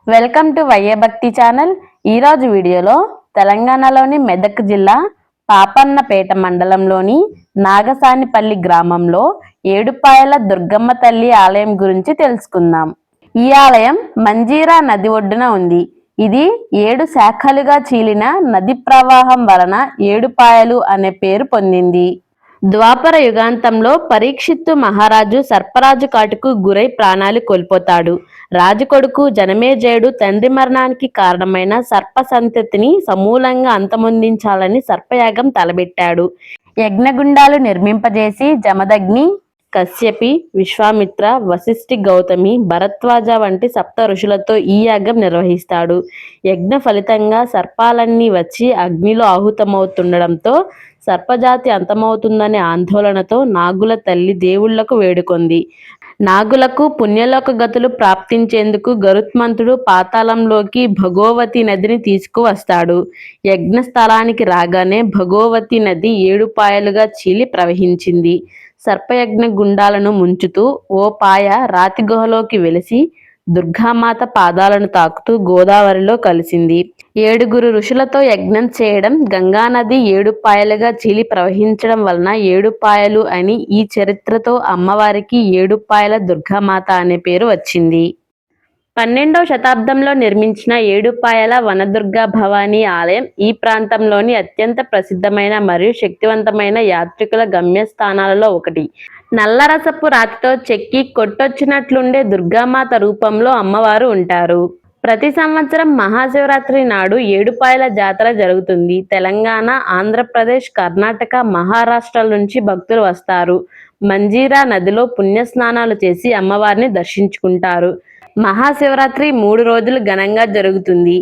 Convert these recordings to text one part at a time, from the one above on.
Welcome to వైఏ భక్తి channel. ఈరోజు వీడియోలో తెలంగాణలోని మెదక్ జిల్లా పాపన్నపేట మండలంలోని నాగసానిపల్లి గ్రామంలో ఏడుపాయల దుర్గమ్మ తల్లి ఆలయం గురించి తెలుసుకుందాం. ఈ ఆలయం మంజీరా నది ఒడ్డున ఉంది. ఇది 7 శాఖలుగా చీలిన నది ప్రవాహం వలన ఏడుపాయలు అనే పేరు పొందింది. ద్వాపర యుగాంతంలో పరీక్షిత్తు మహారాజు సర్పరాజు కాటుకు గురై ప్రాణాలు కోల్పోతాడు. రాజు కొడుకు జనమేజయుడు తండ్రి మరణానికి కారణమైన సర్ప సంతతిని సమూలంగా అంతమొందించాలని సర్పయాగం తలబెట్టాడు. యజ్ఞగుండాలు నిర్మింపజేసి జమదగ్ని, కశ్యపి, విశ్వామిత్ర, వశిష్ఠి, గౌతమి, భరద్వాజ వంటి సప్త ఋషులతో ఈ యాగం నిర్వహిస్తాడు. యజ్ఞ ఫలితంగా సర్పాలన్నీ వచ్చి అగ్నిలో ఆహుతమవుతుండడంతో సర్పజాతి అంతమవుతుందనే ఆందోళనతో నాగుల తల్లి దేవుళ్లకు వేడుకొంది. నాగులకు పుణ్యలోక గతులు ప్రాప్తించేందుకు గరుత్మంతుడు పాతాళంలోకి భగోవతి నదిని తీసుకువస్తాడు. యజ్ఞ స్థలానికి రాగానే భగోవతి నది 7 పాయలుగా చీలి ప్రవహించింది. సర్పయజ్ఞ గుండాలను ముంచుతూ ఓ పాయ రాతి గుహలోకి వెలిసి దుర్గామాత పాదాలను తాకుతూ గోదావరిలో కలిసింది. 7 ఋషులతో యజ్ఞం చేయడం, గంగానది 7 పాయలుగా చీలి ప్రవహించడం వలన 7 పాయలు అని ఈ చరిత్రతో అమ్మవారికి 7 పాయల దుర్గామాత అనే పేరు వచ్చింది. 12వ శతాబ్దంలో నిర్మించిన 7 పాయల వనదుర్గా భవానీ ఆలయం ఈ ప్రాంతంలోని అత్యంత ప్రసిద్ధమైన మరియు శక్తివంతమైన యాత్రికుల గమ్యస్థానాలలో ఒకటి. నల్లరసపు రాతితో చెక్కి కొట్టొచ్చినట్లుండే దుర్గామాత రూపంలో అమ్మవారు ఉంటారు. ప్రతి సంవత్సరం మహాశివరాత్రి నాడు 7 పాయల జాతర జరుగుతుంది. తెలంగాణ, ఆంధ్రప్రదేశ్, కర్ణాటక, మహారాష్ట్రల నుంచి భక్తులు వస్తారు. మంజీరా నదిలో పుణ్యస్నానాలు చేసి అమ్మవారిని దర్శించుకుంటారు. మహాశివరాత్రి 3 రోజులు ఘనంగా జరుగుతుంది.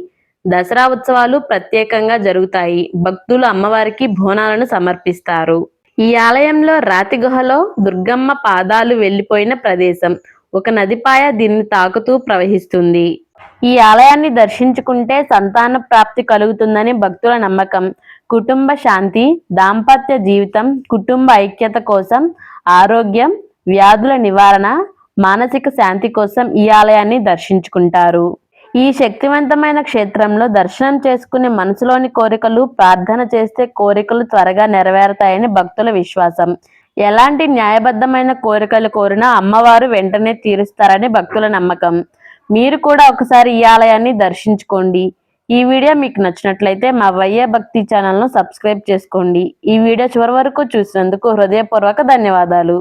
దసరా ఉత్సవాలు ప్రత్యేకంగా జరుగుతాయి. భక్తులు అమ్మవారికి బోనాలను సమర్పిస్తారు. ఈ ఆలయంలో రాతి గుహలో దుర్గమ్మ పాదాలు వెళ్లిపోయిన ప్రదేశం. ఒక నదిపాయ దీన్ని తాకుతూ ప్రవహిస్తుంది. ఈ ఆలయాన్ని దర్శించుకుంటే సంతాన ప్రాప్తి కలుగుతుందని భక్తుల నమ్మకం. కుటుంబ శాంతి, దాంపత్య జీవితం, కుటుంబ ఐక్యత కోసం, ఆరోగ్యం, వ్యాధుల నివారణ, మానసిక శాంతి కోసం ఈ ఆలయాన్ని దర్శించుకుంటారు. ఈ శక్తివంతమైన క్షేత్రంలో దర్శనం చేసుకుని మనసులోని కోరికలు ప్రార్థన చేస్తే కోరికలు త్వరగా నెరవేరుతాయని భక్తుల విశ్వాసం. ఎలాంటి న్యాయబద్ధమైన కోరికలు కోరినా అమ్మవారు వెంటనే తీరుస్తారని భక్తుల నమ్మకం. మీరు కూడా ఒకసారి ఈ ఆలయాన్ని దర్శించుకోండి. ఈ వీడియో మీకు నచ్చినట్లయితే మా వైఏ భక్తి ఛానల్ను సబ్స్క్రైబ్ చేసుకోండి. ఈ వీడియో చివరి వరకు చూసినందుకు హృదయపూర్వక ధన్యవాదాలు.